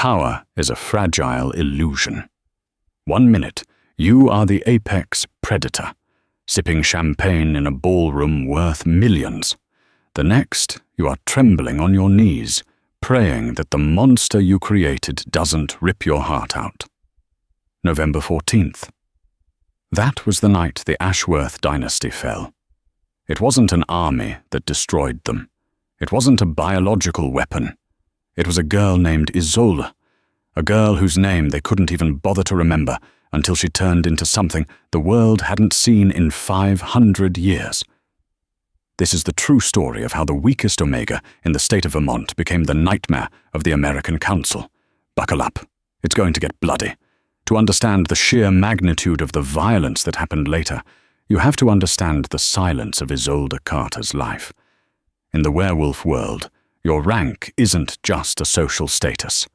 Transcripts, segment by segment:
Power is a fragile illusion. 1 minute, you are the apex predator, sipping champagne in a ballroom worth millions. The next, you are trembling on your knees, praying that the monster you created doesn't rip your heart out. November 14th. That was the night the Ashworth dynasty fell. It wasn't an army that destroyed them. It wasn't a biological weapon. It was a girl named Isolde, a girl whose name they couldn't even bother to remember until she turned into something the world hadn't seen in 500 years. This is the true story of how the weakest Omega in the state of Vermont became the nightmare of the American Council. Buckle up. It's going to get bloody. To understand the sheer magnitude of the violence that happened later, you have to understand the silence of Isolde Carter's life. In the werewolf world, your rank isn't just a social status.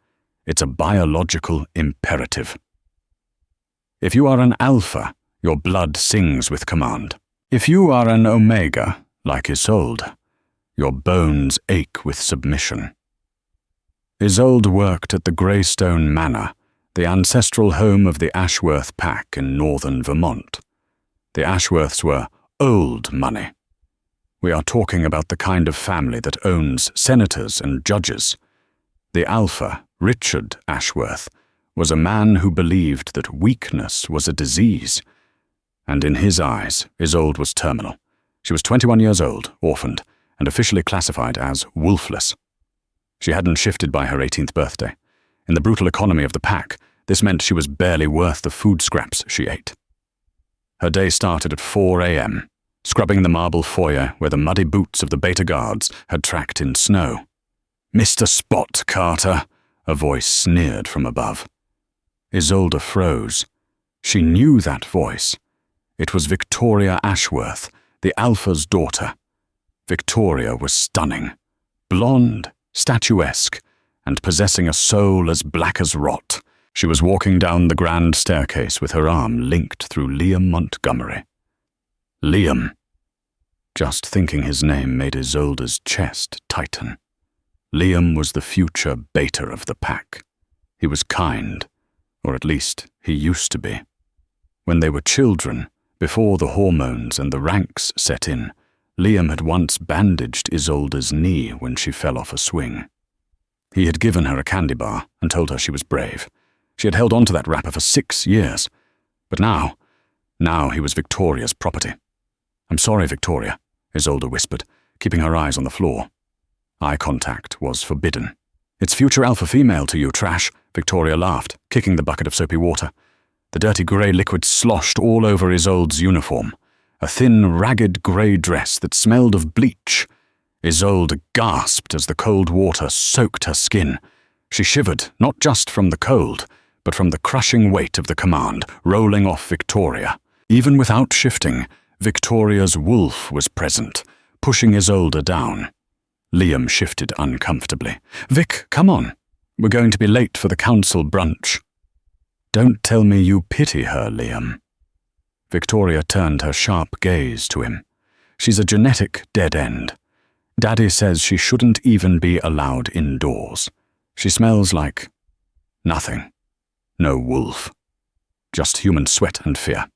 It's a biological imperative. If you are an alpha, your blood sings with command. If you are an omega, like Isolde, your bones ache with submission. Isolde worked at the Greystone Manor, the ancestral home of the Ashworth pack in northern Vermont. The Ashworths were old money. We are talking about the kind of family that owns senators and judges. The alpha, Richard Ashworth, was a man who believed that weakness was a disease. And in his eyes, Isolde was terminal. She was 21 years old, orphaned, and officially classified as wolfless. She hadn't shifted by her 18th birthday. In the brutal economy of the pack, this meant she was barely worth the food scraps she ate. Her day started at 4 a.m., scrubbing the marble foyer where the muddy boots of the Beta Guards had tracked in snow. "Mr. Spot, Carter," a voice sneered from above. Isolde froze. She knew that voice. It was Victoria Ashworth, the Alpha's daughter. Victoria was stunning, blonde, statuesque, and possessing a soul as black as rot. She was walking down the grand staircase with her arm linked through Liam Montgomery. Liam. Just thinking his name made Isolde's chest tighten. Liam was the future beta of the pack. He was kind, or at least he used to be. When they were children, before the hormones and the ranks set in, Liam had once bandaged Isolde's knee when she fell off a swing. He had given her a candy bar and told her she was brave. She had held on to that wrapper for 6 years. But now he was Victoria's property. "I'm sorry, Victoria," Isolde whispered, keeping her eyes on the floor. Eye contact was forbidden. "It's future alpha female to you, trash," Victoria laughed, kicking the bucket of soapy water. The dirty grey liquid sloshed all over Isolde's uniform, a thin, ragged grey dress that smelled of bleach. Isolde gasped as the cold water soaked her skin. She shivered, not just from the cold, but from the crushing weight of the command rolling off Victoria. Even without shifting, Victoria's wolf was present, pushing Isolde down. Liam shifted uncomfortably. "Vic, come on. We're going to be late for the council brunch." "Don't tell me you pity her, Liam." Victoria turned her sharp gaze to him. "She's a genetic dead end. Daddy says she shouldn't even be allowed indoors. She smells like nothing. No wolf. Just human sweat and fear."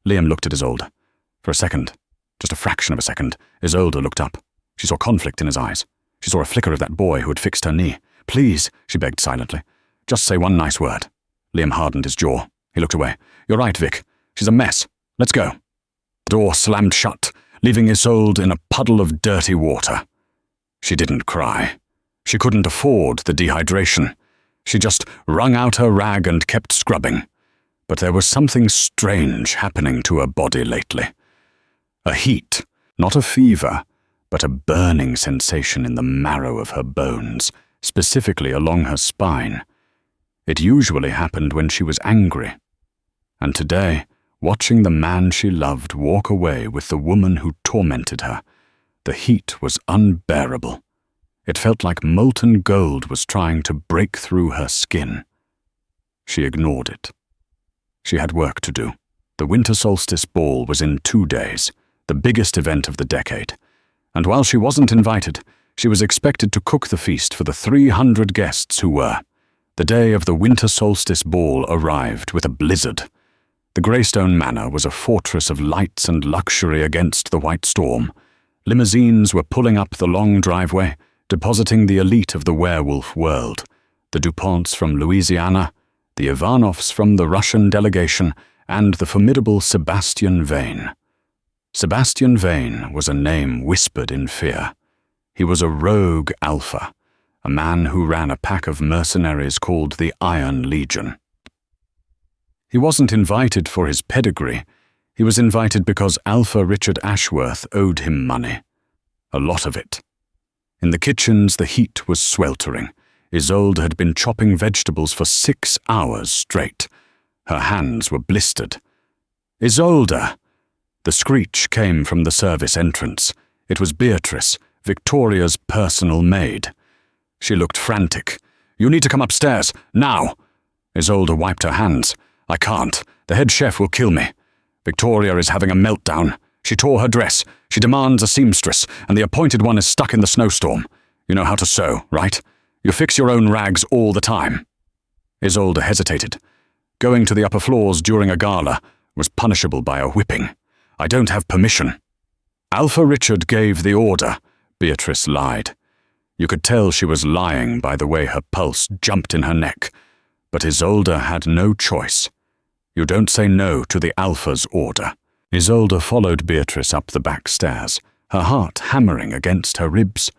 Liam looked at Isolde. For a second, just a fraction of a second, Isolde looked up. She saw conflict in his eyes. She saw a flicker of that boy who had fixed her knee. "Please," she begged silently. "Just say one nice word." Liam hardened his jaw. He looked away. "You're right, Vic. She's a mess. Let's go." The door slammed shut, leaving Isolde in a puddle of dirty water. She didn't cry. She couldn't afford the dehydration. She just wrung out her rag and kept scrubbing. But there was something strange happening to her body lately. A heat, not a fever, but a burning sensation in the marrow of her bones, specifically along her spine. It usually happened when she was angry. And today, watching the man she loved walk away with the woman who tormented her, the heat was unbearable. It felt like molten gold was trying to break through her skin. She ignored it. She had work to do. The winter solstice ball was in 2 days, the biggest event of the decade. And while she wasn't invited, she was expected to cook the feast for the 300 guests who were. The day of the winter solstice ball arrived with a blizzard. The Greystone Manor was a fortress of lights and luxury against the white storm. Limousines were pulling up the long driveway, depositing the elite of the werewolf world, the DuPonts from Louisiana, the Ivanovs from the Russian delegation, and the formidable Sebastian Vane. Sebastian Vane was a name whispered in fear. He was a rogue alpha, a man who ran a pack of mercenaries called the Iron Legion. He wasn't invited for his pedigree. He was invited because Alpha Richard Ashworth owed him money. A lot of it. In the kitchens, the heat was sweltering. Isolde had been chopping vegetables for 6 hours straight. Her hands were blistered. "Isolde!" The screech came from the service entrance. It was Beatrice, Victoria's personal maid. She looked frantic. "You need to come upstairs, now!" Isolde wiped her hands. "I can't. The head chef will kill me. Victoria is having a meltdown. She tore her dress. She demands a seamstress, and the appointed one is stuck in the snowstorm. You know how to sew, right? You fix your own rags all the time." Isolde hesitated. Going to the upper floors during a gala was punishable by a whipping. "I don't have permission." "Alpha Richard gave the order," Beatrice lied. You could tell she was lying by the way her pulse jumped in her neck. But Isolde had no choice. You don't say no to the Alpha's order. Isolde followed Beatrice up the back stairs, her heart hammering against her ribs.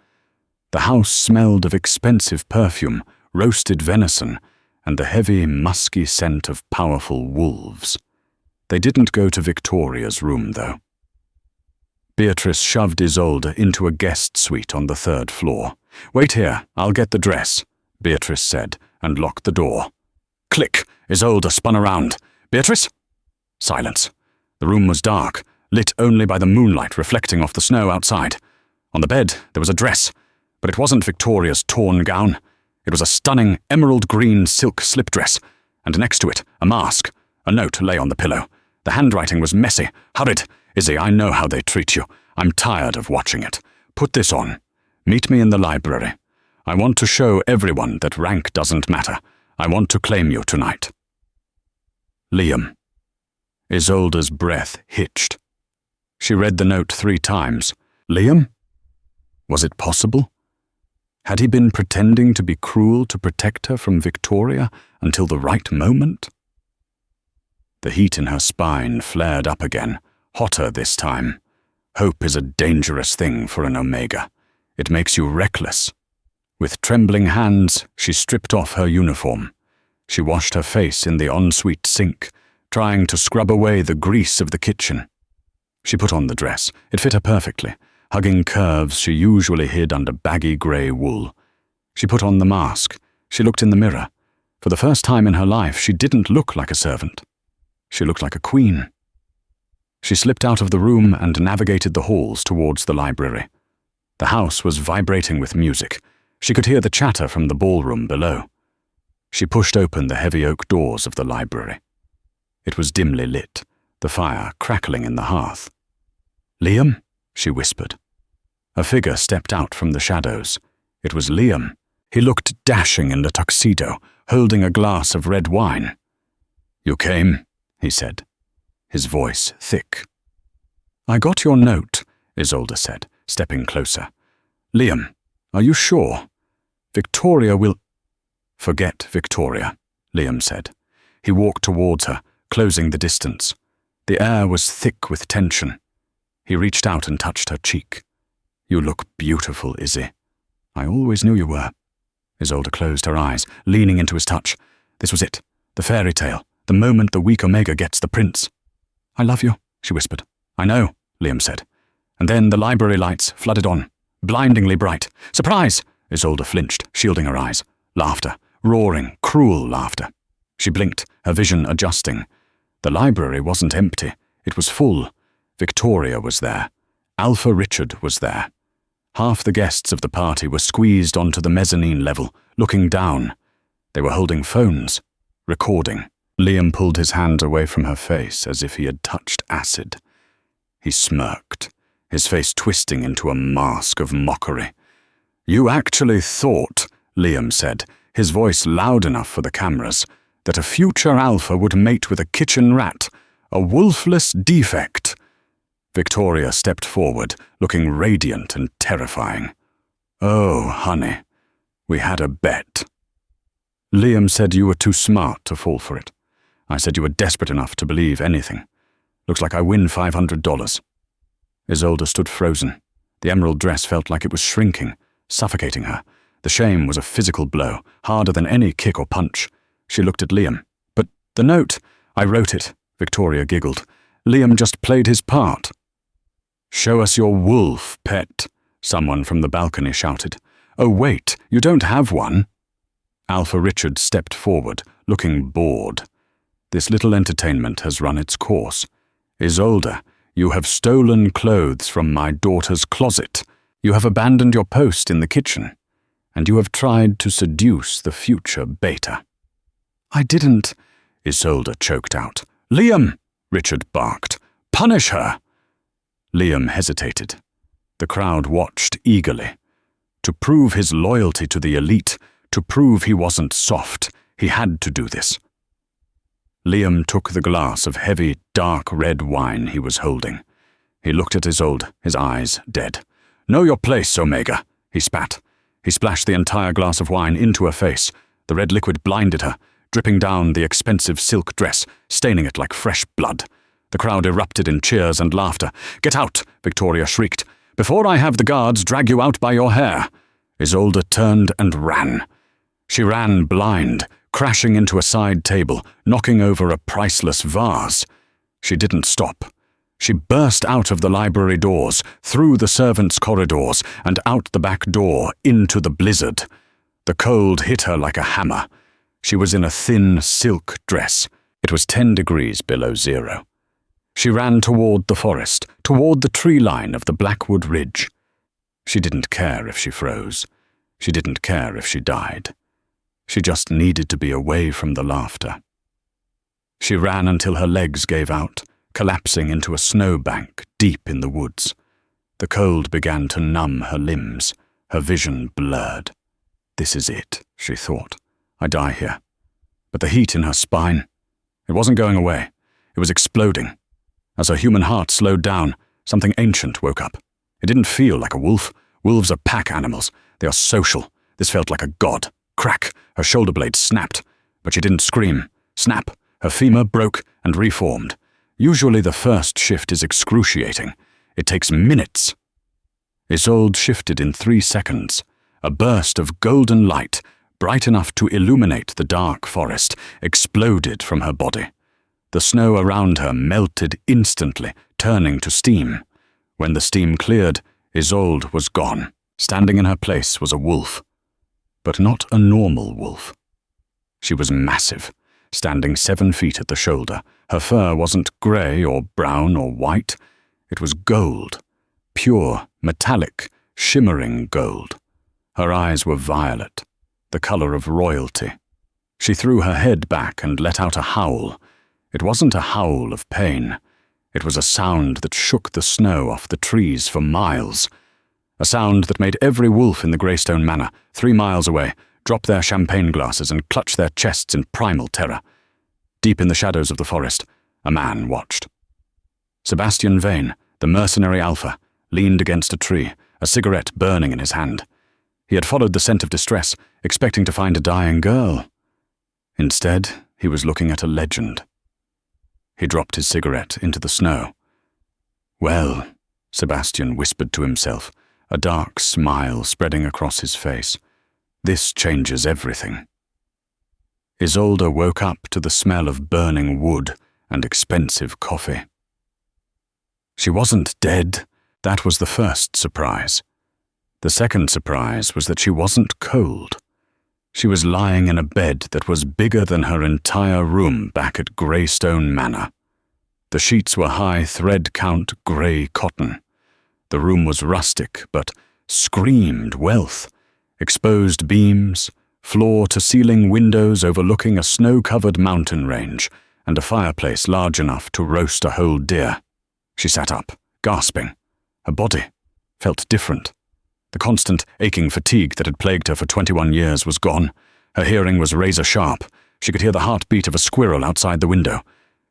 The house smelled of expensive perfume, roasted venison, and the heavy, musky scent of powerful wolves. They didn't go to Victoria's room, though. Beatrice shoved Isolde into a guest suite on the 3rd floor. "Wait here, I'll get the dress," Beatrice said, and locked the door. Click! Isolde spun around. "Beatrice?" Silence. The room was dark, lit only by the moonlight reflecting off the snow outside. On the bed, there was a dress, but it wasn't Victoria's torn gown. It was a stunning emerald-green silk slip dress, and next to it, a mask. A note lay on the pillow. The handwriting was messy, hurried. "Izzy, I know how they treat you. I'm tired of watching it. Put this on. Meet me in the library. I want to show everyone that rank doesn't matter. I want to claim you tonight." Liam. Isolde's breath hitched. She read the note 3 times. Liam? Was it possible? Had he been pretending to be cruel to protect her from Victoria until the right moment? The heat in her spine flared up again, hotter this time. Hope is a dangerous thing for an Omega. It makes you reckless. With trembling hands, she stripped off her uniform. She washed her face in the ensuite sink, trying to scrub away the grease of the kitchen. She put on the dress. It fit her perfectly, hugging curves she usually hid under baggy grey wool. She put on the mask. She looked in the mirror. For the first time in her life, she didn't look like a servant. She looked like a queen. She slipped out of the room and navigated the halls towards the library. The house was vibrating with music. She could hear the chatter from the ballroom below. She pushed open the heavy oak doors of the library. It was dimly lit, the fire crackling in the hearth. "Liam?" she whispered. A figure stepped out from the shadows. It was Liam. He looked dashing in the tuxedo, holding a glass of red wine. "You came," he said, his voice thick. "I got your note," Isolde said, stepping closer. "Liam, are you sure? Victoria will—" "Forget Victoria," Liam said. He walked towards her, closing the distance. The air was thick with tension. He reached out and touched her cheek. "You look beautiful, Izzy. I always knew you were." Isolde closed her eyes, leaning into his touch. This was it, the fairy tale, the moment the weak Omega gets the prince. "I love you," she whispered. "I know," Liam said. And then the library lights flooded on, blindingly bright. "Surprise!" Isolde flinched, shielding her eyes. Laughter, roaring, cruel laughter. She blinked, her vision adjusting. The library wasn't empty. It was full. Victoria was there. Alpha Richard was there. Half the guests of the party were squeezed onto the mezzanine level, looking down. They were holding phones, recording. Liam pulled his hand away from her face as if he had touched acid. He smirked, his face twisting into a mask of mockery. "You actually thought," Liam said, his voice loud enough for the cameras, that a future alpha would mate with a kitchen rat, a wolfless defect. Victoria stepped forward, looking radiant and terrifying. "Oh, honey, we had a bet. Liam said you were too smart to fall for it. I said you were desperate enough to believe anything. Looks like I win $500. Isolde stood frozen. The emerald dress felt like it was shrinking, suffocating her. The shame was a physical blow, harder than any kick or punch. She looked at Liam. "But the note, I wrote it," Victoria giggled. "Liam just played his part." "Show us your wolf, pet," someone from the balcony shouted. "Oh wait, you don't have one." Alpha Richard stepped forward, looking bored. "This little entertainment has run its course. Isolde, you have stolen clothes from my daughter's closet. You have abandoned your post in the kitchen. And you have tried to seduce the future beta." "I didn't," Isolde choked out. "Liam!" Richard barked. "Punish her!" Liam hesitated. The crowd watched eagerly. To prove his loyalty to the elite, to prove he wasn't soft, he had to do this. Liam took the glass of heavy, dark red wine he was holding. He looked at Isolde, his eyes dead. "Know your place, Omega," he spat. He splashed the entire glass of wine into her face. The red liquid blinded her, dripping down the expensive silk dress, staining it like fresh blood. The crowd erupted in cheers and laughter. "Get out!" Victoria shrieked. "Before I have the guards drag you out by your hair." Isolde turned and ran. She ran blind, crashing into a side table, knocking over a priceless vase. She didn't stop. She burst out of the library doors, through the servants' corridors, and out the back door, into the blizzard. The cold hit her like a hammer. She was in a thin silk dress. It was 10 degrees below zero. She ran toward the forest, toward the tree line of the Blackwood Ridge. She didn't care if she froze. She didn't care if she died. She just needed to be away from the laughter. She ran until her legs gave out, collapsing into a snowbank deep in the woods. The cold began to numb her limbs, her vision blurred. "This is it," she thought. "I die here." But the heat in her spine, it wasn't going away. It was exploding. As her human heart slowed down, something ancient woke up. It didn't feel like a wolf. Wolves are pack animals. They are social. This felt like a god. Crack! Her shoulder blade snapped. But she didn't scream. Snap! Her femur broke and reformed. Usually the first shift is excruciating. It takes minutes. Isolde shifted in 3 seconds. A burst of golden light, bright enough to illuminate the dark forest, exploded from her body. The snow around her melted instantly, turning to steam. When the steam cleared, Isolde was gone. Standing in her place was a wolf. But not a normal wolf. She was massive, standing 7 feet at the shoulder. Her fur wasn't grey or brown or white. It was gold. Pure, metallic, shimmering gold. Her eyes were violet, the colour of royalty. She threw her head back and let out a howl. It wasn't a howl of pain. It was a sound that shook the snow off the trees for miles. A sound that made every wolf in the Greystone Manor, 3 miles away, drop their champagne glasses and clutch their chests in primal terror. Deep in the shadows of the forest, a man watched. Sebastian Vane, the mercenary alpha, leaned against a tree, a cigarette burning in his hand. He had followed the scent of distress, expecting to find a dying girl. Instead, he was looking at a legend. He dropped his cigarette into the snow. "Well," Sebastian whispered to himself, a dark smile spreading across his face, "this changes everything." Isolde woke up to the smell of burning wood and expensive coffee. She wasn't dead. That was the first surprise. The second surprise was that she wasn't cold. She was lying in a bed that was bigger than her entire room back at Greystone Manor. The sheets were high thread-count grey cotton. The room was rustic, but screamed wealth. Exposed beams, floor-to-ceiling windows overlooking a snow-covered mountain range, and a fireplace large enough to roast a whole deer. She sat up, gasping. Her body felt different. The constant, aching fatigue that had plagued her for 21 years was gone. Her hearing was razor-sharp. She could hear the heartbeat of a squirrel outside the window.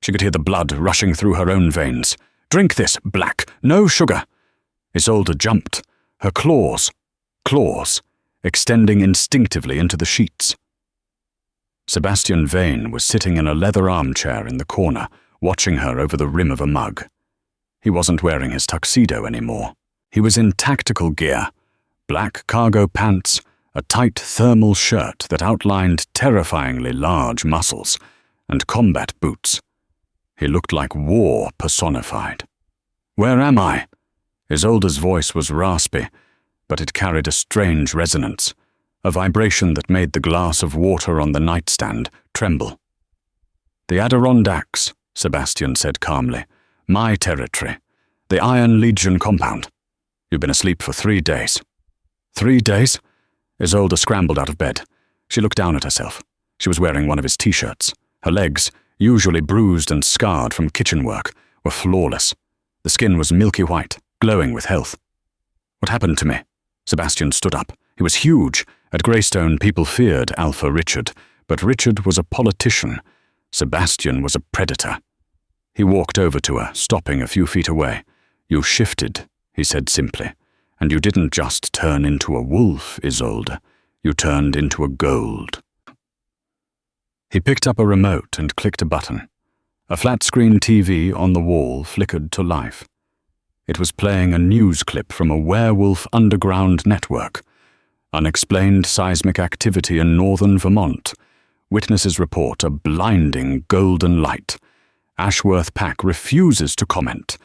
She could hear the blood rushing through her own veins. "Drink this, Black. No sugar." Isolde jumped, her claws, extending instinctively into the sheets. Sebastian Vane was sitting in a leather armchair in the corner, watching her over the rim of a mug. He wasn't wearing his tuxedo anymore. He was in tactical gear, black cargo pants, a tight thermal shirt that outlined terrifyingly large muscles, and combat boots. He looked like war personified. "Where am I?" Isolde's voice was raspy, but it carried a strange resonance, a vibration that made the glass of water on the nightstand tremble. "The Adirondacks," Sebastian said calmly. "My territory. The Iron Legion compound. You've been asleep for 3 days." 3 days? Isolde scrambled out of bed. She looked down at herself. She was wearing one of his t-shirts. Her legs, usually bruised and scarred from kitchen work, were flawless. The skin was milky white, glowing with health. "What happened to me?" Sebastian stood up. He was huge. At Greystone, people feared Alpha Richard, but Richard was a politician. Sebastian was a predator. He walked over to her, stopping a few feet away. "You shifted," he said simply, "and you didn't just turn into a wolf, Isolde. You turned into a gold." He picked up a remote and clicked a button. A flat-screen TV on the wall flickered to life. It was playing a news clip from a werewolf underground network. Unexplained seismic activity in northern Vermont. Witnesses report a blinding golden light. Ashworth Pack refuses to comment,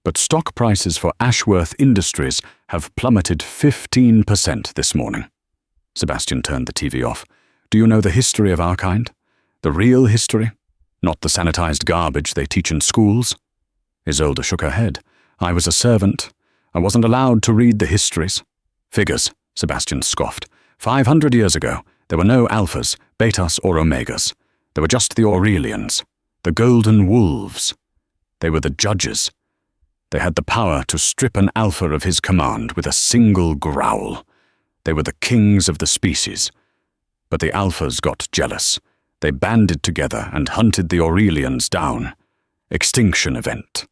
but stock prices for Ashworth Industries have plummeted 15% this morning. Sebastian turned the TV off. "Do you know the history of our kind? The real history? Not the sanitized garbage they teach in schools?" Isolde shook her head. "I was a servant. I wasn't allowed to read the histories." "Figures," Sebastian scoffed. 500 years ago, there were no alphas, betas or omegas. There were just the Aurelians, the golden wolves. They were the judges. They had the power to strip an alpha of his command with a single growl. They were the kings of the species. But the alphas got jealous. They banded together and hunted the Aurelians down. Extinction event.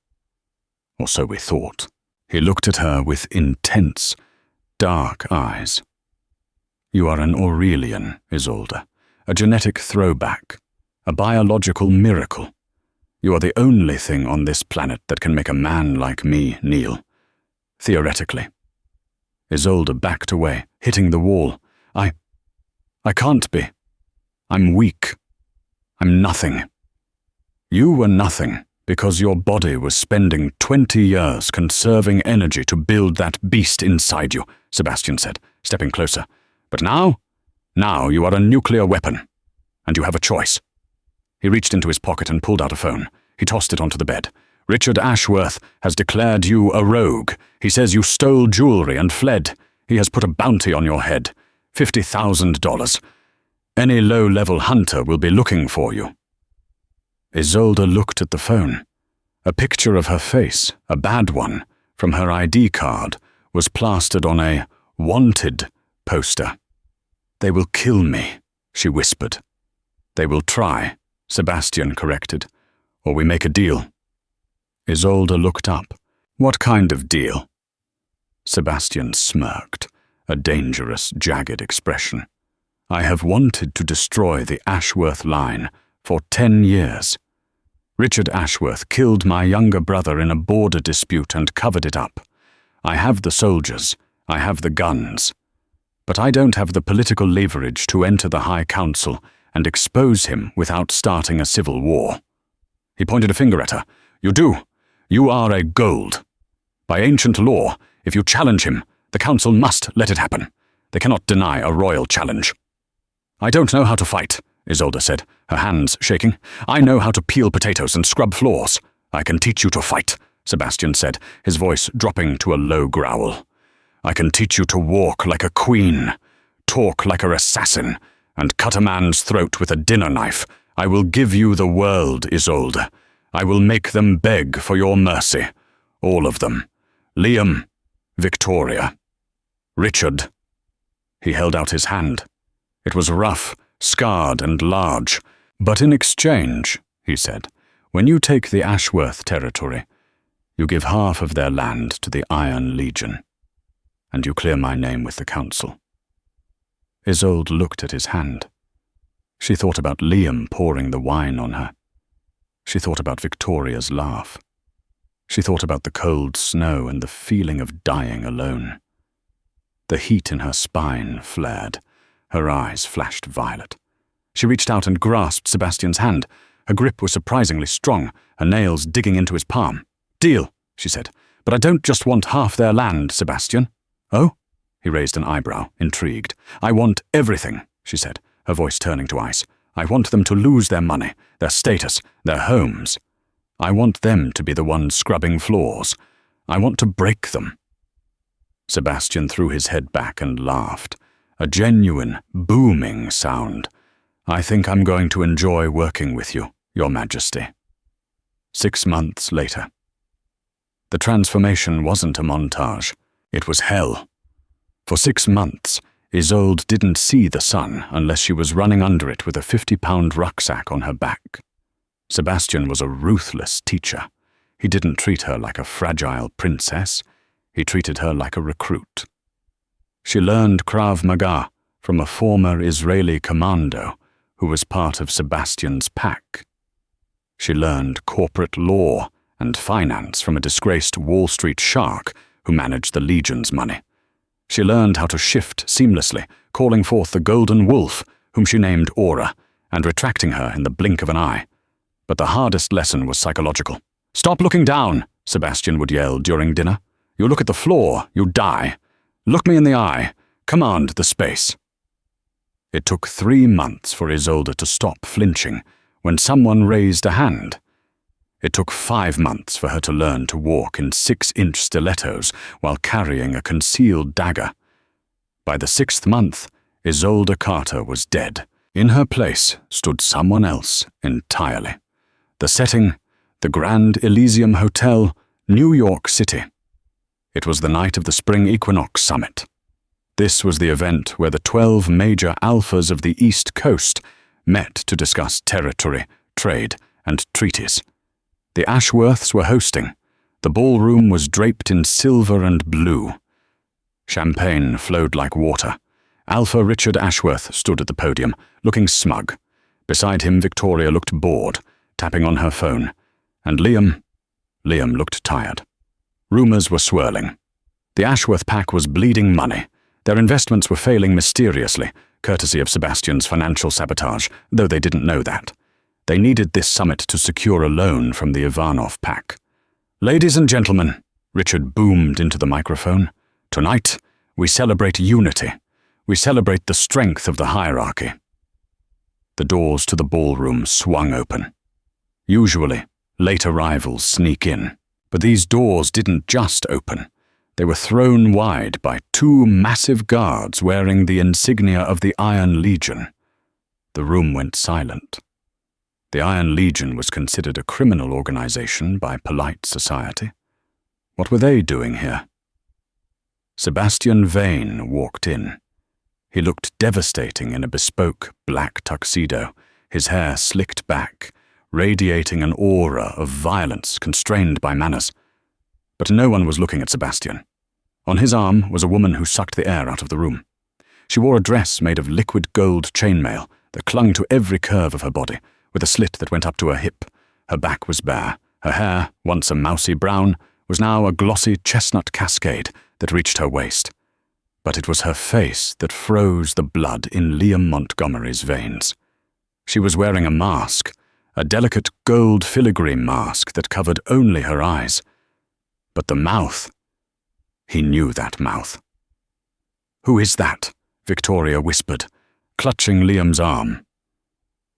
Or so we thought. He looked at her with intense, dark eyes. "You are an Aurelian, Isolde, a genetic throwback, a biological miracle. You are the only thing on this planet that can make a man like me kneel. Theoretically." Isolde backed away, hitting the wall. I can't be. I'm weak. I'm nothing." "You were nothing because your body was spending 20 years conserving energy to build that beast inside you," Sebastian said, stepping closer. "But now you are a nuclear weapon, and you have a choice." He reached into his pocket and pulled out a phone. He tossed it onto the bed. "Richard Ashworth has declared you a rogue. He says you stole jewelry and fled. He has put a bounty on your head. $50,000. Any low-level hunter will be looking for you." Isolde looked at the phone. A picture of her face, a bad one, from her ID card, was plastered on a "wanted" poster. "They will kill me," she whispered. "They will try," Sebastian corrected, "or we make a deal." Isolde looked up. "What kind of deal?" Sebastian smirked, a dangerous, jagged expression. "I have wanted to destroy the Ashworth line for 10 years. Richard Ashworth killed my younger brother in a border dispute and covered it up. I have the soldiers, I have the guns, but I don't have the political leverage to enter the High Council and expose him without starting a civil war." He pointed a finger at her. "You do. You are a gold. By ancient law, if you challenge him, the council must let it happen. They cannot deny a royal challenge." "I don't know how to fight," Isolde said, her hands shaking. "I know how to peel potatoes and scrub floors." "I can teach you to fight," Sebastian said, his voice dropping to a low growl. "I can teach you to walk like a queen, talk like an assassin, and cut a man's throat with a dinner knife. I will give you the world, Isolde. I will make them beg for your mercy. All of them. Liam, Victoria, Richard." He held out his hand. It was rough, scarred and large. But in exchange, he said, when you take the Ashworth territory, you give half of their land to the Iron Legion, and you clear my name with the council. Isolde looked at his hand. She thought about Liam pouring the wine on her. She thought about Victoria's laugh. She thought about the cold snow and the feeling of dying alone. The heat in her spine flared. Her eyes flashed violet. She reached out and grasped Sebastian's hand. Her grip was surprisingly strong, her nails digging into his palm. "Deal," she said, "but I don't just want half their land, Sebastian." "Oh?" He raised an eyebrow, intrigued. "I want everything," she said, her voice turning to ice. "I want them to lose their money, their status, their homes. I want them to be the ones scrubbing floors. I want to break them." Sebastian threw his head back and laughed, a genuine, booming sound. "I think I'm going to enjoy working with you, Your Majesty." 6 months later. The transformation wasn't a montage. It was hell. For 6 months, Isolde didn't see the sun unless she was running under it with a 50-pound rucksack on her back. Sebastian was a ruthless teacher. He didn't treat her like a fragile princess. He treated her like a recruit. She learned Krav Maga from a former Israeli commando who was part of Sebastian's pack. She learned corporate law and finance from a disgraced Wall Street shark who managed the Legion's money. She learned how to shift seamlessly, calling forth the golden wolf, whom she named Aura, and retracting her in the blink of an eye. But the hardest lesson was psychological. "Stop looking down," Sebastian would yell during dinner. "You look at the floor, you die. Look me in the eye. Command the space." It took 3 months for Isolde to stop flinching when someone raised a hand. It took 5 months for her to learn to walk in 6-inch stilettos while carrying a concealed dagger. By the 6th month, Isolde Carter was dead. In her place stood someone else entirely. The setting, the Grand Elysium Hotel, New York City. It was the night of the Spring Equinox Summit. This was the event where the 12 major alphas of the East Coast met to discuss territory, trade, and treaties. The Ashworths were hosting. The ballroom was draped in silver and blue. Champagne flowed like water. Alpha Richard Ashworth stood at the podium, looking smug. Beside him, Victoria looked bored, tapping on her phone. And Liam looked tired. Rumors were swirling. The Ashworth pack was bleeding money. Their investments were failing mysteriously, courtesy of Sebastian's financial sabotage, though they didn't know that. They needed this summit to secure a loan from the Ivanov pack. "Ladies and gentlemen," Richard boomed into the microphone, "tonight we celebrate unity. We celebrate the strength of the hierarchy." The doors to the ballroom swung open. Usually, late arrivals sneak in, but these doors didn't just open. They were thrown wide by 2 massive guards wearing the insignia of the Iron Legion. The room went silent. The Iron Legion was considered a criminal organization by polite society. What were they doing here? Sebastian Vane walked in. He looked devastating in a bespoke black tuxedo, his hair slicked back, radiating an aura of violence constrained by manners. But no one was looking at Sebastian. On his arm was a woman who sucked the air out of the room. She wore a dress made of liquid gold chainmail that clung to every curve of her body, with a slit that went up to her hip. Her back was bare. Her hair, once a mousy brown, was now a glossy chestnut cascade that reached her waist. But it was her face that froze the blood in Liam Montgomery's veins. She was wearing a mask, a delicate gold filigree mask that covered only her eyes. But the mouth, he knew that mouth. "Who is that?" Victoria whispered, clutching Liam's arm.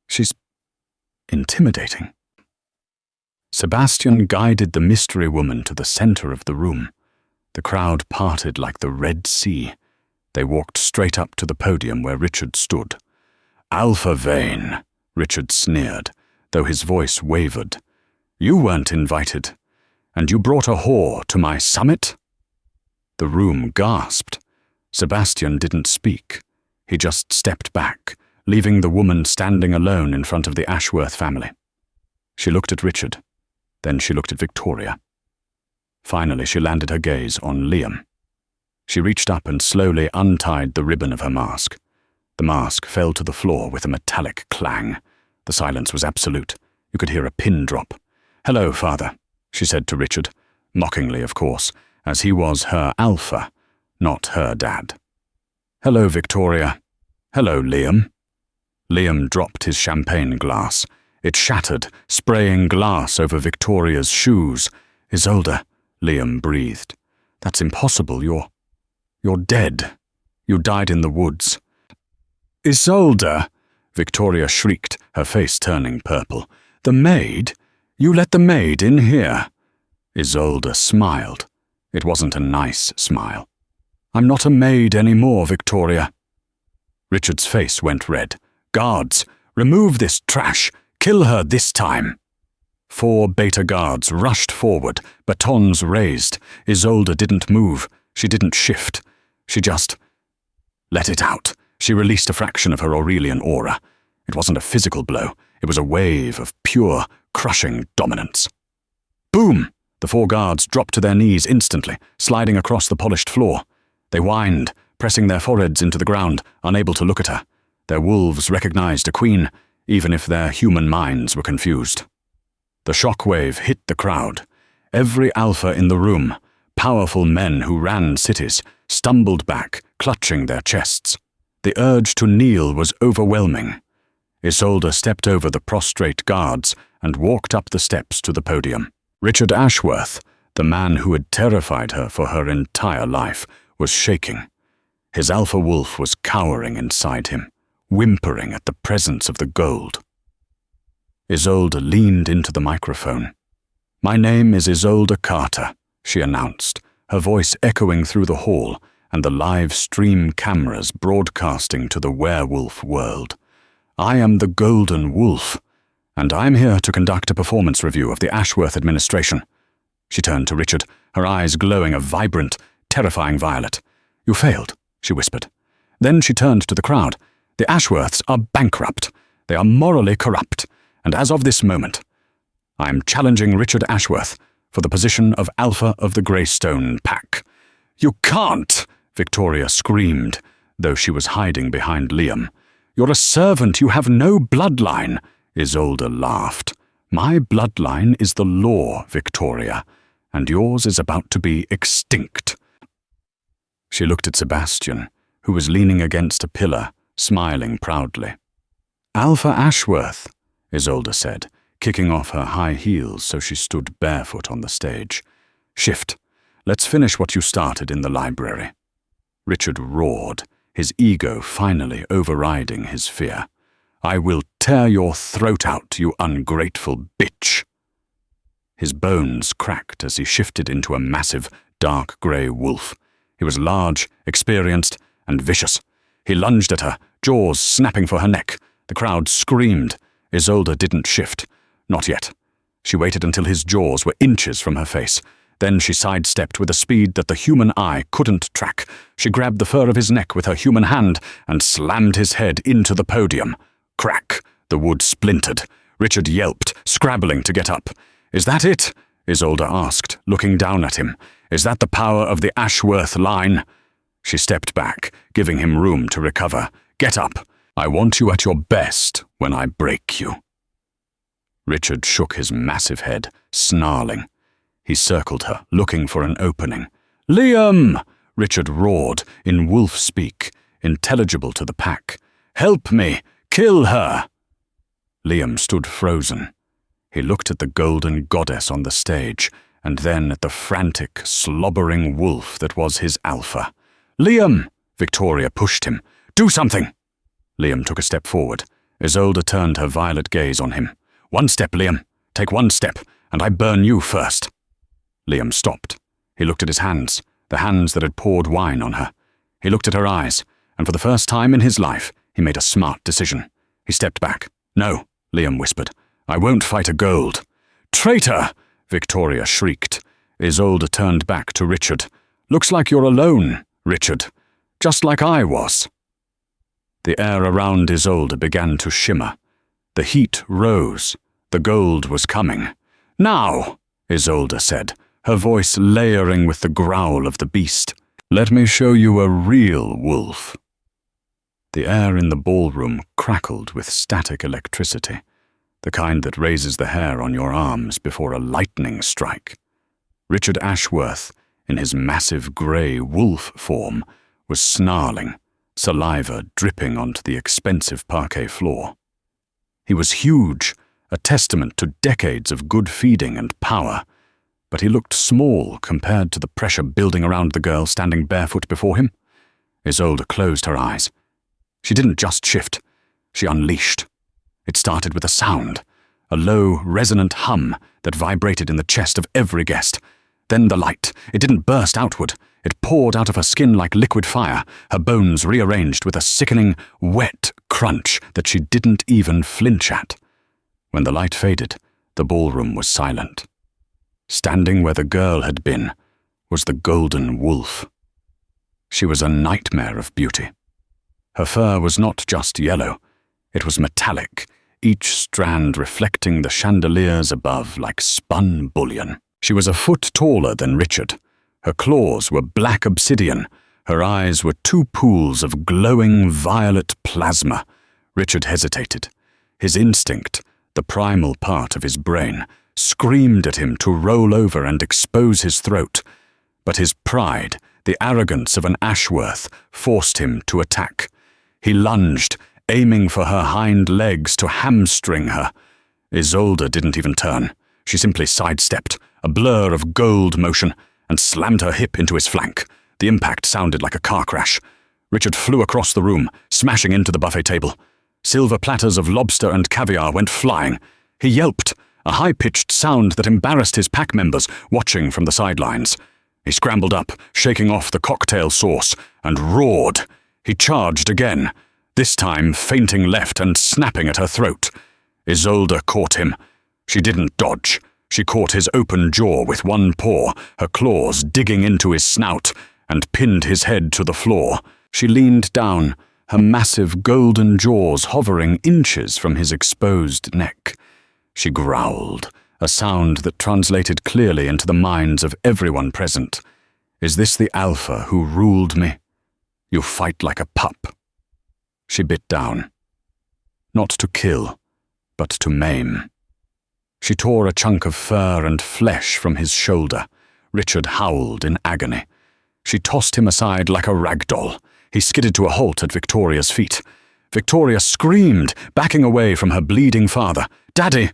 "She's intimidating." Sebastian guided the mystery woman to the center of the room. The crowd parted like the Red Sea. They walked straight up to the podium where Richard stood. "Alpha Vane," Richard sneered, though his voice wavered. "You weren't invited, and you brought a whore to my summit?" The room gasped. Sebastian didn't speak. He just stepped back, leaving the woman standing alone in front of the Ashworth family. She looked at Richard. Then she looked at Victoria. Finally, she landed her gaze on Liam. She reached up and slowly untied the ribbon of her mask. The mask fell to the floor with a metallic clang. The silence was absolute. You could hear a pin drop. "Hello, Father," she said to Richard, mockingly, of course, as he was her alpha, not her dad. "Hello, Victoria. Hello, Liam." Liam dropped his champagne glass. It shattered, spraying glass over Victoria's shoes. "Isolde," Liam breathed. "That's impossible. You're dead. You died in the woods." "Isolde!" Victoria shrieked, her face turning purple. "The maid? You let the maid in here?" Isolde smiled. It wasn't a nice smile. "I'm not a maid anymore, Victoria." Richard's face went red. "Guards, remove this trash. Kill her this time." 4 beta guards rushed forward, batons raised. Isolde didn't move. She didn't shift. She just let it out. She released a fraction of her Aurelian aura. It wasn't a physical blow. It was a wave of pure, crushing dominance. Boom! The 4 guards dropped to their knees instantly, sliding across the polished floor. They whined, pressing their foreheads into the ground, unable to look at her. Their wolves recognized a queen, even if their human minds were confused. The shockwave hit the crowd. Every alpha in the room, powerful men who ran cities, stumbled back, clutching their chests. The urge to kneel was overwhelming. Isolde stepped over the prostrate guards and walked up the steps to the podium. Richard Ashworth, the man who had terrified her for her entire life, was shaking. His alpha wolf was cowering inside him, whimpering at the presence of the gold. Isolde leaned into the microphone. "My name is Isolde Carter," she announced, her voice echoing through the hall and the live stream cameras broadcasting to the werewolf world. "I am the Golden Wolf, and I'm here to conduct a performance review of the Ashworth administration." She turned to Richard, her eyes glowing a vibrant, terrifying violet. "You failed," she whispered. Then she turned to the crowd. "The Ashworths are bankrupt. They are morally corrupt. And as of this moment, I am challenging Richard Ashworth for the position of Alpha of the Greystone Pack." "You can't!" Victoria screamed, though she was hiding behind Liam. "You're a servant. You have no bloodline." Isolde laughed. "My bloodline is the law, Victoria, and yours is about to be extinct." She looked at Sebastian, who was leaning against a pillar, smiling proudly. "Alpha Ashworth," Isolde said, kicking off her high heels so she stood barefoot on the stage. "Shift. Let's finish what you started in the library." Richard roared, his ego finally overriding his fear. "I will tear your throat out, you ungrateful bitch." His bones cracked as he shifted into a massive, dark grey wolf. He was large, experienced, and vicious. He lunged at her, jaws snapping for her neck. The crowd screamed. Isolde didn't shift. Not yet. She waited until his jaws were inches from her face. Then she sidestepped with a speed that the human eye couldn't track. She grabbed the fur of his neck with her human hand and slammed his head into the podium. Crack! The wood splintered. Richard yelped, scrabbling to get up. "Is that it?" Isolde asked, looking down at him. "Is that the power of the Ashworth line?" She stepped back, giving him room to recover. "Get up. I want you at your best when I break you." Richard shook his massive head, snarling. He circled her, looking for an opening. "Liam!" Richard roared, in wolf speak, intelligible to the pack. "Help me! Kill her!" Liam stood frozen. He looked at the golden goddess on the stage, and then at the frantic, slobbering wolf that was his alpha. "Liam!" Victoria pushed him. "Do something!" Liam took a step forward. Isolde turned her violet gaze on him. "One step, Liam. Take one step, and I burn you first." Liam stopped. He looked at his hands, the hands that had poured wine on her. He looked at her eyes, and for the first time in his life, he made a smart decision. He stepped back. "No," Liam whispered. "I won't fight a gold." "Traitor!" Victoria shrieked. Isolde turned back to Richard. "Looks like you're alone, Richard. Just like I was." The air around Isolde began to shimmer. The heat rose. The gold was coming. "Now," Isolde said, her voice layering with the growl of the beast. "Let me show you a real wolf." The air in the ballroom crackled with static electricity, the kind that raises the hair on your arms before a lightning strike. Richard Ashworth, in his massive grey wolf form, was snarling, saliva dripping onto the expensive parquet floor. He was huge, a testament to decades of good feeding and power, but he looked small compared to the pressure building around the girl standing barefoot before him. Isolde closed her eyes. She didn't just shift, she unleashed. It started with a sound, a low, resonant hum that vibrated in the chest of every guest. Then the light. It didn't burst outward. It poured out of her skin like liquid fire, her bones rearranged with a sickening, wet crunch that she didn't even flinch at. When the light faded, the ballroom was silent. Standing where the girl had been was the golden wolf. She was a nightmare of beauty. Her fur was not just yellow, it was metallic, each strand reflecting the chandeliers above like spun bullion. She was a foot taller than Richard. Her claws were black obsidian. Her eyes were two pools of glowing violet plasma. Richard hesitated. His instinct, the primal part of his brain, screamed at him to roll over and expose his throat. But his pride, the arrogance of an Ashworth, forced him to attack. He lunged, aiming for her hind legs to hamstring her. Isolde didn't even turn. She simply sidestepped, a blur of gold motion, and slammed her hip into his flank. The impact sounded like a car crash. Richard flew across the room, smashing into the buffet table. Silver platters of lobster and caviar went flying. He yelped, a high-pitched sound that embarrassed his pack members watching from the sidelines. He scrambled up, shaking off the cocktail sauce, and roared. He charged again, this time feinting left and snapping at her throat. Isolde caught him. She didn't dodge. She caught his open jaw with one paw, her claws digging into his snout, and pinned his head to the floor. She leaned down, her massive golden jaws hovering inches from his exposed neck. She growled, a sound that translated clearly into the minds of everyone present. "Is this the alpha who ruled me? You fight like a pup." She bit down. Not to kill, but to maim. She tore a chunk of fur and flesh from his shoulder. Richard howled in agony. She tossed him aside like a rag doll. He skidded to a halt at Victoria's feet. Victoria screamed, backing away from her bleeding father. "Daddy!"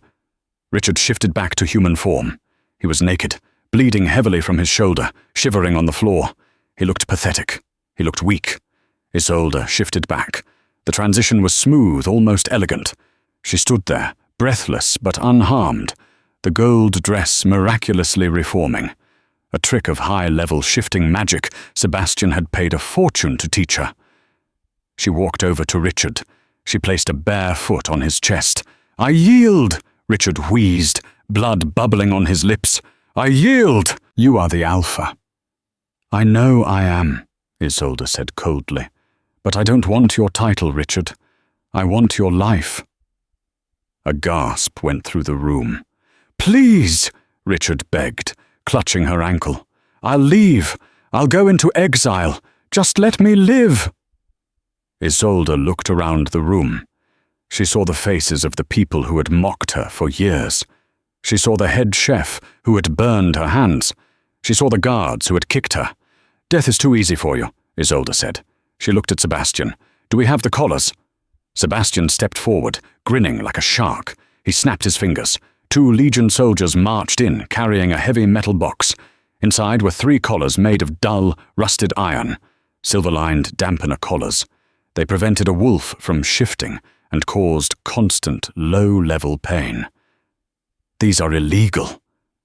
Richard shifted back to human form. He was naked, bleeding heavily from his shoulder, shivering on the floor. He looked pathetic. He looked weak. Isolde shifted back. The transition was smooth, almost elegant. She stood there, breathless but unharmed, the gold dress miraculously reforming. A trick of high-level shifting magic Sebastian had paid a fortune to teach her. She walked over to Richard. She placed a bare foot on his chest. "I yield!" Richard wheezed, blood bubbling on his lips. "I yield! You are the alpha." "I know I am," Isolde said coldly. "But I don't want your title, Richard. I want your life." A gasp went through the room. "Please," Richard begged, clutching her ankle. "I'll leave. I'll go into exile. Just let me live." Isolde looked around the room. She saw the faces of the people who had mocked her for years. She saw the head chef who had burned her hands. She saw the guards who had kicked her. "Death is too easy for you," Isolde said. She looked at Sebastian. "Do we have the collars?" Sebastian stepped forward, grinning like a shark. He snapped his fingers. 2 Legion soldiers marched in, carrying a heavy metal box. Inside were 3 collars made of dull, rusted iron, silver-lined dampener collars. They prevented a wolf from shifting and caused constant, low-level pain. "These are illegal,"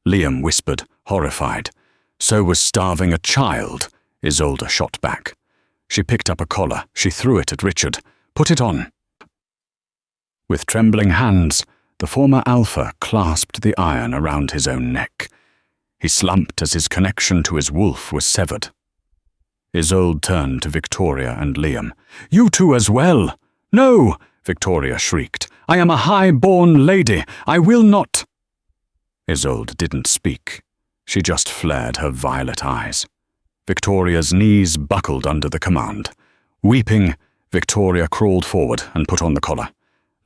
Liam whispered, horrified. "So was starving a child," Isolde shot back. She picked up a collar. She threw it at Richard. "Put it on." With trembling hands, the former alpha clasped the iron around his own neck. He slumped as his connection to his wolf was severed. Isolde turned to Victoria and Liam. "You two as well!" "No!" Victoria shrieked. "I am a high-born lady. I will not—" Isolde didn't speak. She just flared her violet eyes. Victoria's knees buckled under the command. Weeping, Victoria crawled forward and put on the collar.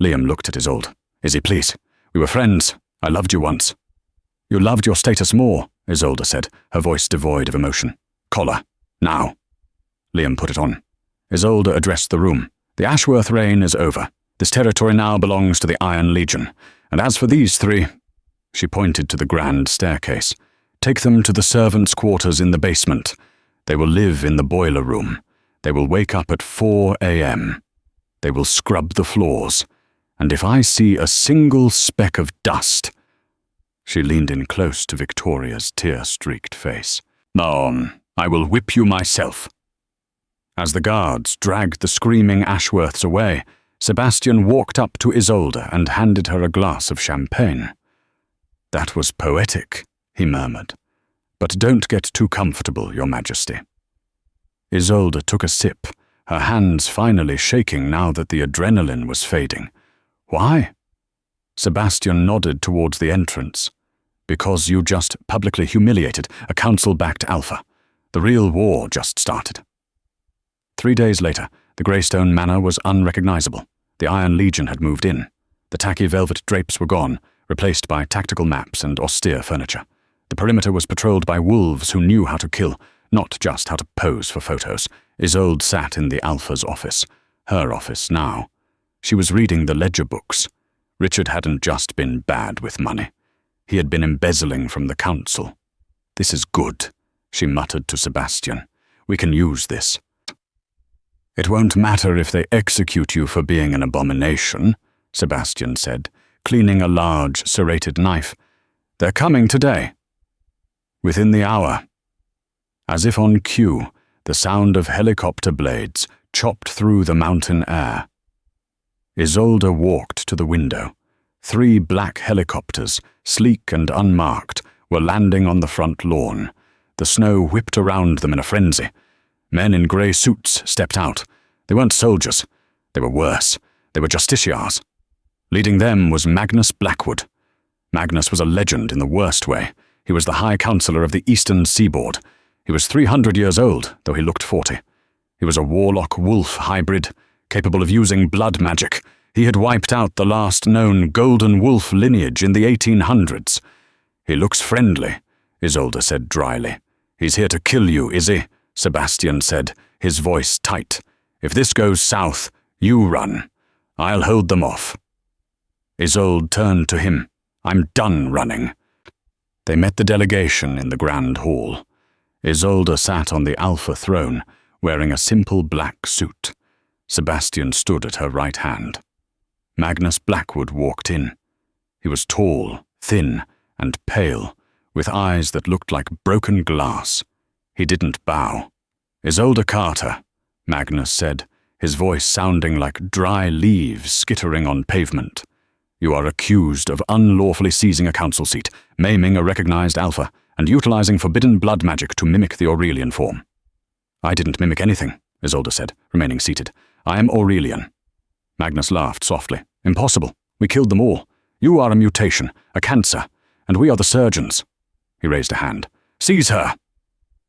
Liam looked at Isolde. "Izzy, please. We were friends. I loved you once." "You loved your status more," Isolde said, her voice devoid of emotion. "Collar. Now." Liam put it on. Isolde addressed the room. "The Ashworth reign is over. This territory now belongs to the Iron Legion. And as for these three—" She pointed to the grand staircase. "Take them to the servants' quarters in the basement. They will live in the boiler room. They will wake up at 4 a.m. They will scrub the floors. And if I see a single speck of dust—" She leaned in close to Victoria's tear-streaked face. "I will whip you myself." As the guards dragged the screaming Ashworths away, Sebastian walked up to Isolde and handed her a glass of champagne. "That was poetic," he murmured. "But don't get too comfortable, Your Majesty." Isolde took a sip, her hands finally shaking now that the adrenaline was fading. "Why?" Sebastian nodded towards the entrance. "Because you just publicly humiliated a council-backed alpha. The real war just started." 3 days later, the Greystone Manor was unrecognizable. The Iron Legion had moved in. The tacky velvet drapes were gone, replaced by tactical maps and austere furniture. The perimeter was patrolled by wolves who knew how to kill, not just how to pose for photos. Isolde sat in the Alpha's office, her office now. She was reading the ledger books. Richard hadn't just been bad with money. He had been embezzling from the council. "This is good," she muttered to Sebastian. "We can use this." "It won't matter if they execute you for being an abomination," Sebastian said, cleaning a large, serrated knife. "They're coming today." Within the hour. As if on cue, the sound of helicopter blades chopped through the mountain air. Isolde walked to the window. 3 black helicopters, sleek and unmarked, were landing on the front lawn. The snow whipped around them in a frenzy. Men in grey suits stepped out. They weren't soldiers. They were worse. They were justiciars. Leading them was Magnus Blackwood. Magnus was a legend in the worst way. He was the High Counselor of the Eastern Seaboard. He was 300 years old, though he looked 40. He was a warlock-wolf hybrid, capable of using blood magic. He had wiped out the last known golden wolf lineage in the 1800s. "He looks friendly," Isolde said dryly. "He's here to kill you, is he?" Sebastian said, his voice tight. "If this goes south, you run. I'll hold them off." Isolde turned to him. "I'm done running." They met the delegation in the Grand Hall. Isolde sat on the Alpha throne, wearing a simple black suit. Sebastian stood at her right hand. Magnus Blackwood walked in. He was tall, thin, and pale, with eyes that looked like broken glass. He didn't bow. "Isolde Carter," Magnus said, his voice sounding like dry leaves skittering on pavement. "You are accused of unlawfully seizing a council seat, maiming a recognized alpha, and utilizing forbidden blood magic to mimic the Aurelian form." "I didn't mimic anything," Isolde said, remaining seated. "I am Aurelian." Magnus laughed softly. "Impossible. We killed them all. You are a mutation, a cancer, and we are the surgeons." He raised a hand. "Seize her!"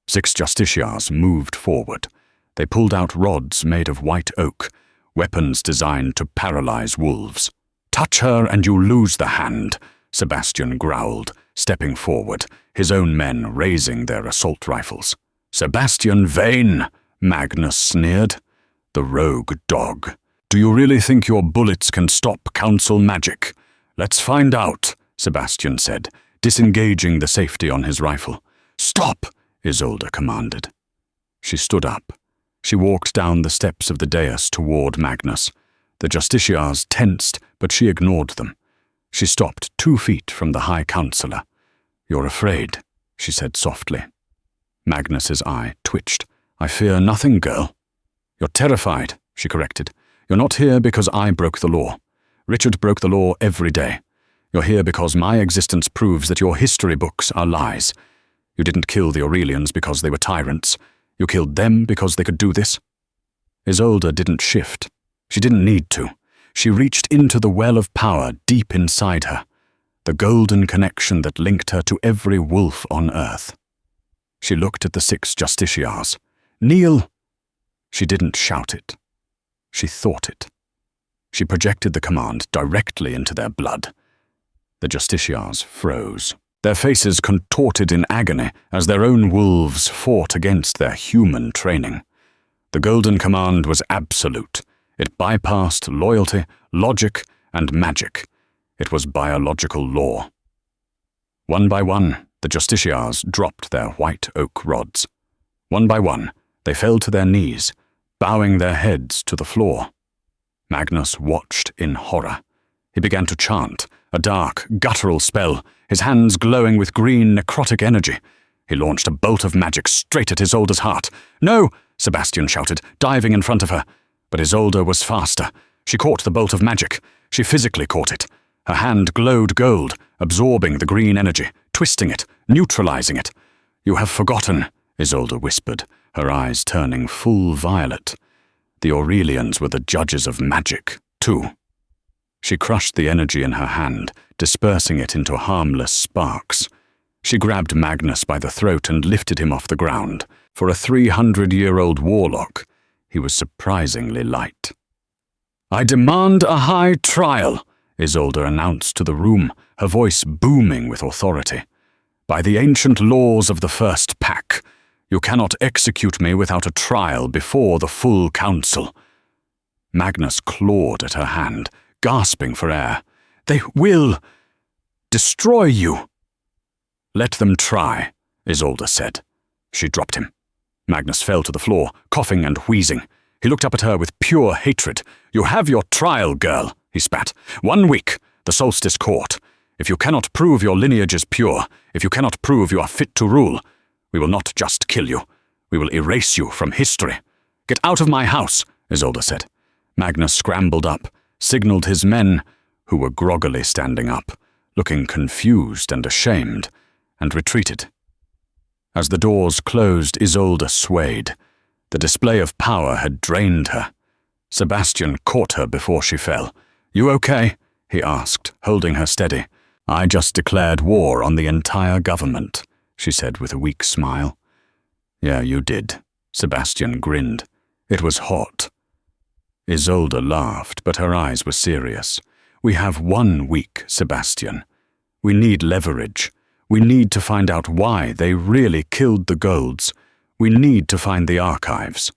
6 justiciars moved forward. They pulled out rods made of white oak, weapons designed to paralyze wolves. "Touch her and you lose the hand," Sebastian growled, stepping forward, his own men raising their assault rifles. "Sebastian Vane," Magnus sneered. "The rogue dog. Do you really think your bullets can stop council magic?" "Let's find out," Sebastian said, disengaging the safety on his rifle. "Stop!" Isolde commanded. She stood up. She walked down the steps of the dais toward Magnus. The justiciars tensed, but she ignored them. She stopped 2 feet from the High Counselor. "You're afraid," she said softly. Magnus's eye twitched. "I fear nothing, girl." "You're terrified," she corrected. "You're not here because I broke the law. Richard broke the law every day. You're here because my existence proves that your history books are lies. You didn't kill the Aurelians because they were tyrants. You killed them because they could do this?" Isolde didn't shift. She didn't need to. She reached into the well of power deep inside her, the golden connection that linked her to every wolf on earth. She looked at the 6 justiciars. "Kneel!" She didn't shout it. She thought it. She projected the command directly into their blood. The justiciars froze. Their faces contorted in agony as their own wolves fought against their human training. The golden command was absolute. It bypassed loyalty, logic, and magic. It was biological law. One by one, the justiciars dropped their white oak rods. One by one, they fell to their knees, bowing their heads to the floor. Magnus watched in horror. He began to chant, a dark, guttural spell, his hands glowing with green, necrotic energy. He launched a bolt of magic straight at Isolde's heart. "No!" Sebastian shouted, diving in front of her. But Isolde was faster. She caught the bolt of magic. She physically caught it. Her hand glowed gold, absorbing the green energy, twisting it, neutralizing it. "You have forgotten," Isolde whispered, her eyes turning full violet. The Aurelians were the judges of magic, too. She crushed the energy in her hand, dispersing it into harmless sparks. She grabbed Magnus by the throat and lifted him off the ground. For a 300-year-old warlock, he was surprisingly light. "I demand a high trial," Isolde announced to the room, her voice booming with authority. "By the ancient laws of the First Pack, you cannot execute me without a trial before the full council." Magnus clawed at her hand, gasping for air. "They will destroy you." "Let them try," Isolde said. She dropped him. Magnus fell to the floor, coughing and wheezing. He looked up at her with pure hatred. "You have your trial, girl," he spat. "1 week, the Solstice Court. If you cannot prove your lineage is pure, if you cannot prove you are fit to rule, we will not just kill you. We will erase you from history." "Get out of my house," Isolde said. Magnus scrambled up, signaled his men, who were groggily standing up, looking confused and ashamed, and retreated. As the doors closed, Isolde swayed. The display of power had drained her. Sebastian caught her before she fell. "You okay?" he asked, holding her steady. "I just declared war on the entire government," she said with a weak smile. "Yeah, you did," Sebastian grinned. "It was hot." Isolde laughed, but her eyes were serious. "We have 1 week, Sebastian. We need leverage. We need to find out why they really killed the Golds. We need to find the archives."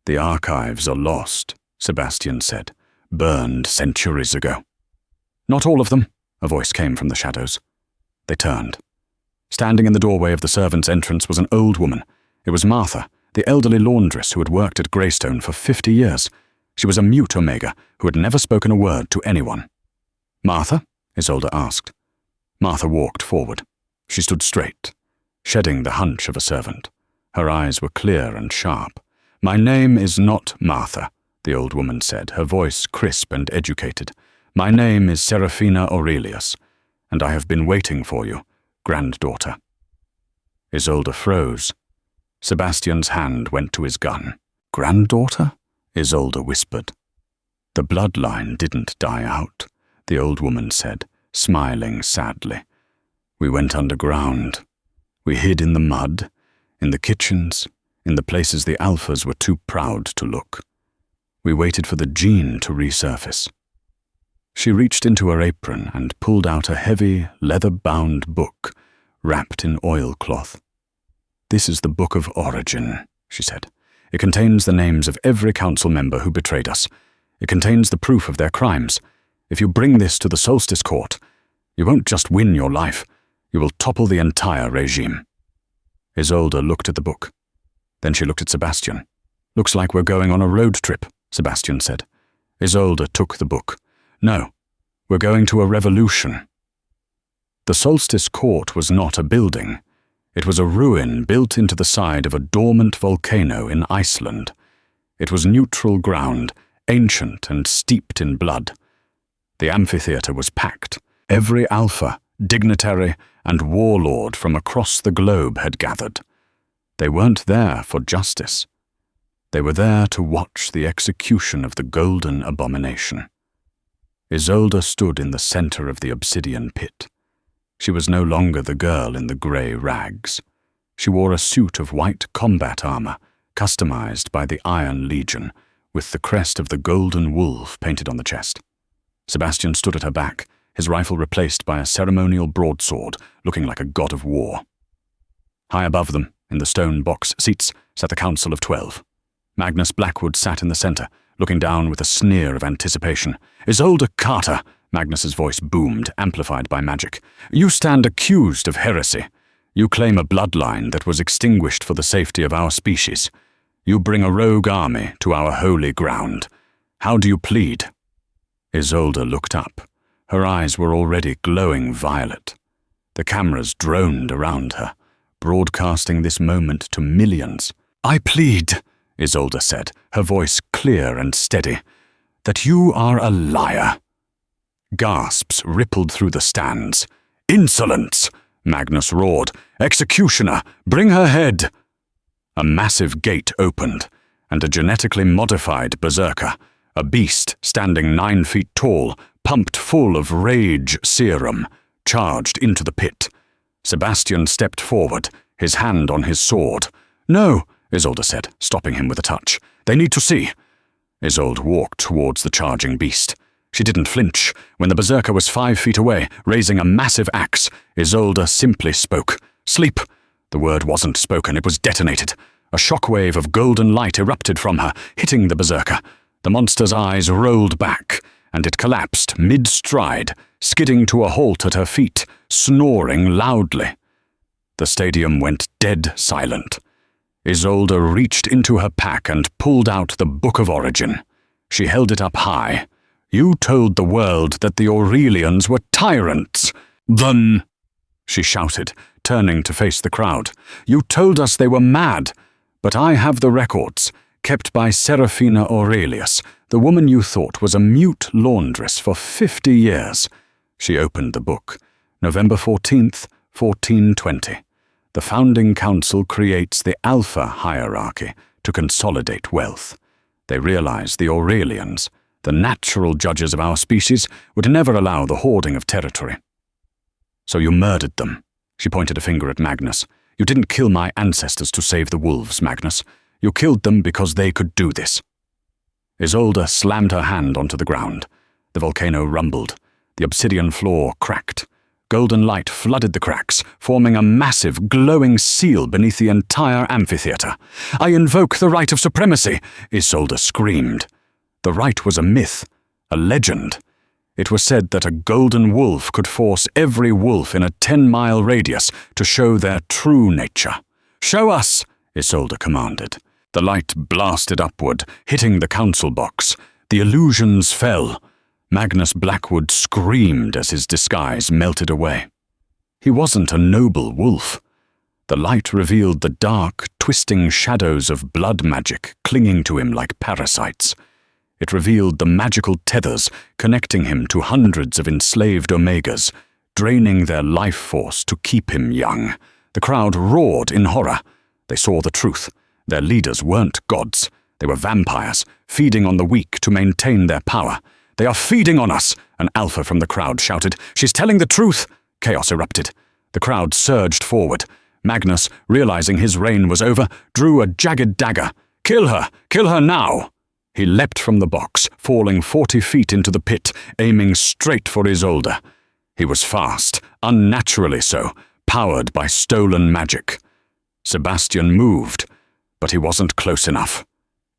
"The archives are lost," Sebastian said. "Burned centuries ago." "Not all of them," a voice came from the shadows. They turned. Standing in the doorway of the servants' entrance was an old woman. It was Martha, the elderly laundress who had worked at Greystone for 50 years. She was a mute Omega who had never spoken a word to anyone. "Martha?" Isolde asked. Martha walked forward. She stood straight, shedding the hunch of a servant. Her eyes were clear and sharp. "My name is not Martha," the old woman said, her voice crisp and educated. "My name is Seraphina Aurelius, and I have been waiting for you, granddaughter." Isolde froze. Sebastian's hand went to his gun. "Granddaughter?" Isolde whispered. "The bloodline didn't die out," the old woman said, smiling sadly. "We went underground. We hid in the mud, in the kitchens, in the places the alphas were too proud to look. We waited for the gene to resurface." She reached into her apron and pulled out a heavy, leather-bound book wrapped in oilcloth. "This is the Book of Origin," she said. "It contains the names of every council member who betrayed us. It contains the proof of their crimes. If you bring this to the Solstice Court, you won't just win your life, you will topple the entire regime." Isolde looked at the book. Then she looked at Sebastian. "Looks like we're going on a road trip," Sebastian said. Isolde took the book. "No, we're going to a revolution." The Solstice Court was not a building. It was a ruin built into the side of a dormant volcano in Iceland. It was neutral ground, ancient and steeped in blood. The amphitheater was packed. Every alpha, dignitary, and warlord from across the globe had gathered. They weren't there for justice. They were there to watch the execution of the golden abomination. Isolde stood in the center of the obsidian pit. She was no longer the girl in the grey rags. She wore a suit of white combat armor, customized by the Iron Legion, with the crest of the golden wolf painted on the chest. Sebastian stood at her back, his rifle replaced by a ceremonial broadsword, looking like a god of war. High above them, in the stone box seats, sat the Council of 12. Magnus Blackwood sat in the center, looking down with a sneer of anticipation. "Isolde Carter," Magnus's voice boomed, amplified by magic. "You stand accused of heresy. You claim a bloodline that was extinguished for the safety of our species. You bring a rogue army to our holy ground. How do you plead?" Isolde looked up. Her eyes were already glowing violet. The cameras droned around her, broadcasting this moment to millions. "I plead," Isolde said, her voice clear and steady, "that you are a liar." Gasps rippled through the stands. "Insolence!" Magnus roared. "Executioner, bring her head!" A massive gate opened, and a genetically modified berserker, a beast standing 9 feet tall, pumped full of rage serum, charged into the pit. Sebastian stepped forward, his hand on his sword. "No," Isolde said, stopping him with a touch. "They need to see." Isolde walked towards the charging beast. She didn't flinch. When the berserker was 5 feet away, raising a massive axe, Isolde simply spoke. "Sleep." The word wasn't spoken, it was detonated. A shockwave of golden light erupted from her, hitting the berserker. The monster's eyes rolled back, and it collapsed mid-stride, skidding to a halt at her feet, snoring loudly. The stadium went dead silent. Isolde reached into her pack and pulled out the Book of Origin. She held it up high. "You told the world that the Aurelians were tyrants. Then," she shouted, turning to face the crowd, "you told us they were mad. But I have the records, kept by Seraphina Aurelius, the woman you thought was a mute laundress for 50 years. She opened the book. November 14th, 1420. The founding council creates the Alpha hierarchy to consolidate wealth. They realize the Aurelians, the natural judges of our species, would never allow the hoarding of territory. So you murdered them." She pointed a finger at Magnus. "You didn't kill my ancestors to save the wolves, Magnus. You killed them because they could do this." Isolde slammed her hand onto the ground. The volcano rumbled. The obsidian floor cracked. Golden light flooded the cracks, forming a massive, glowing seal beneath the entire amphitheater. "I invoke the right of supremacy!" Isolde screamed. The right was a myth, a legend. It was said that a golden wolf could force every wolf in a 10-mile radius to show their true nature. "Show us!" Isolde commanded. The light blasted upward, hitting the council box. The illusions fell. Magnus Blackwood screamed as his disguise melted away. He wasn't a noble wolf. The light revealed the dark, twisting shadows of blood magic clinging to him like parasites. It revealed the magical tethers connecting him to hundreds of enslaved Omegas, draining their life force to keep him young. The crowd roared in horror. They saw the truth. Their leaders weren't gods. They were vampires, feeding on the weak to maintain their power. "They are feeding on us!" an alpha from the crowd shouted. "She's telling the truth!" Chaos erupted. The crowd surged forward. Magnus, realizing his reign was over, drew a jagged dagger. "Kill her! Kill her now!" He leapt from the box, falling 40 feet into the pit, aiming straight for Isolde. He was fast, unnaturally so, powered by stolen magic. Sebastian moved, but he wasn't close enough.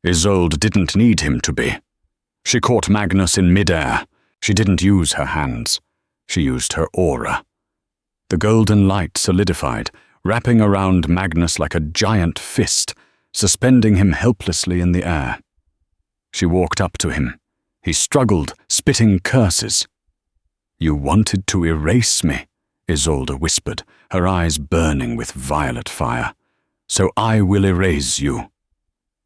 Isolde didn't need him to be. She caught Magnus in midair. She didn't use her hands. She used her aura. The golden light solidified, wrapping around Magnus like a giant fist, suspending him helplessly in the air. She walked up to him. He struggled, spitting curses. "You wanted to erase me," Isolde whispered, her eyes burning with violet fire. "So I will erase you."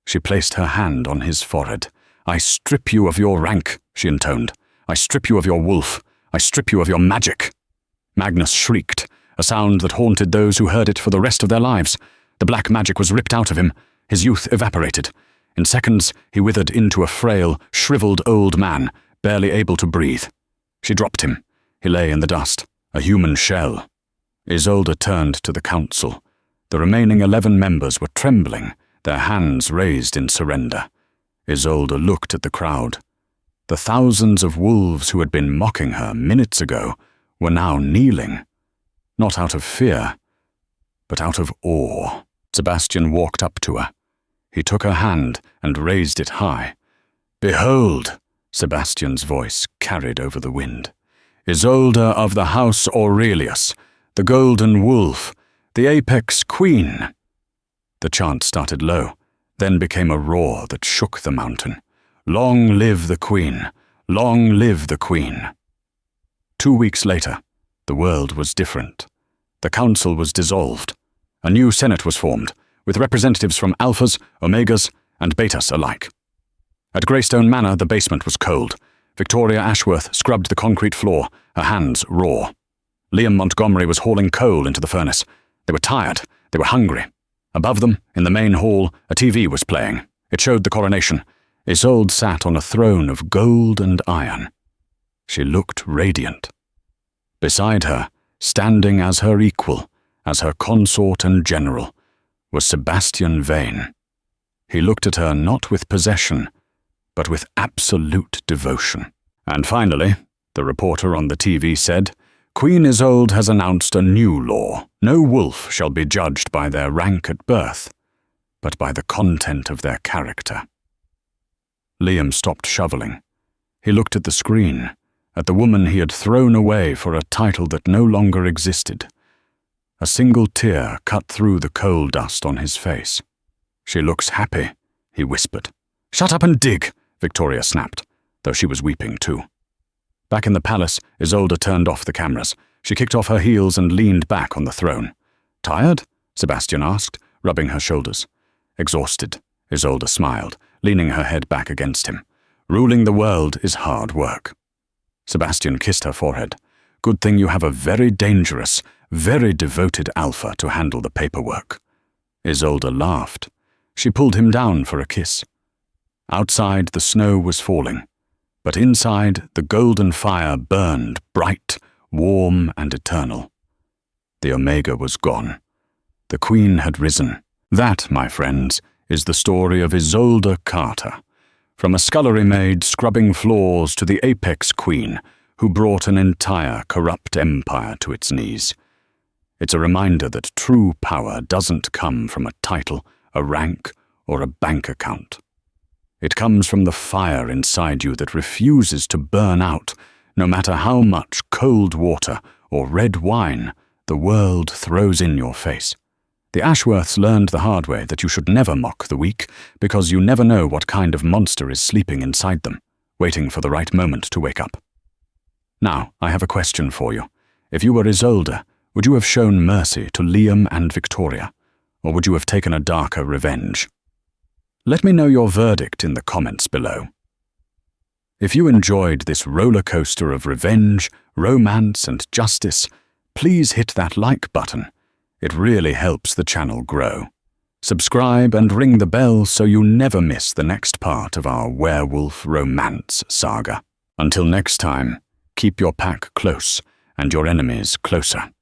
She placed her hand on his forehead. "I strip you of your rank," she intoned. "I strip you of your wolf. I strip you of your magic." Magnus shrieked, a sound that haunted those who heard it for the rest of their lives. The black magic was ripped out of him. His youth evaporated. In seconds, he withered into a frail, shriveled old man, barely able to breathe. She dropped him. He lay in the dust, a human shell. Isolde turned to the council. The remaining 11 members were trembling, their hands raised in surrender. Isolde looked at the crowd. The thousands of wolves who had been mocking her minutes ago were now kneeling, not out of fear, but out of awe. Sebastian walked up to her. He took her hand and raised it high. "Behold," Sebastian's voice carried over the wind, "Isolde of the House Aurelius, the Golden Wolf, the Apex Queen." The chant started low, then became a roar that shook the mountain. "Long live the Queen! Long live the Queen!" 2 weeks later, the world was different. The council was dissolved. A new Senate was formed, with representatives from Alphas, Omegas, and Betas alike. At Greystone Manor, the basement was cold. Victoria Ashworth scrubbed the concrete floor, her hands raw. Liam Montgomery was hauling coal into the furnace. They were tired. They were hungry. Above them, in the main hall, a TV was playing. It showed the coronation. Isolde sat on a throne of gold and iron. She looked radiant. Beside her, standing as her equal, as her consort and general, was Sebastian Vane. He looked at her not with possession, but with absolute devotion. And finally, the reporter on the TV said, "Queen Isolde has announced a new law. No wolf shall be judged by their rank at birth, but by the content of their character." Liam stopped shoveling. He looked at the screen, at the woman he had thrown away for a title that no longer existed. A single tear cut through the coal dust on his face. "She looks happy," he whispered. "Shut up and dig," Victoria snapped, though she was weeping too. Back in the palace, Isolde turned off the cameras. She kicked off her heels and leaned back on the throne. "Tired?" Sebastian asked, rubbing her shoulders. "Exhausted," Isolde smiled, leaning her head back against him. "Ruling the world is hard work." Sebastian kissed her forehead. "Good thing you have a very dangerous, very devoted alpha to handle the paperwork." Isolde laughed. She pulled him down for a kiss. Outside, the snow was falling, but inside, the golden fire burned bright, warm, and eternal. The Omega was gone. The Queen had risen. That, my friends, is the story of Isolde Carter, from a scullery maid scrubbing floors to the Apex Queen, who brought an entire corrupt empire to its knees. It's a reminder that true power doesn't come from a title, a rank, or a bank account. It comes from the fire inside you that refuses to burn out, no matter how much cold water or red wine the world throws in your face. The Ashworths learned the hard way that you should never mock the weak, because you never know what kind of monster is sleeping inside them, waiting for the right moment to wake up. Now, I have a question for you. If you were Isolde, would you have shown mercy to Liam and Victoria, or would you have taken a darker revenge? Let me know your verdict in the comments below. If you enjoyed this roller coaster of revenge, romance, and justice, please hit that like button. It really helps the channel grow. Subscribe and ring the bell so you never miss the next part of our werewolf romance saga. Until next time, keep your pack close and your enemies closer.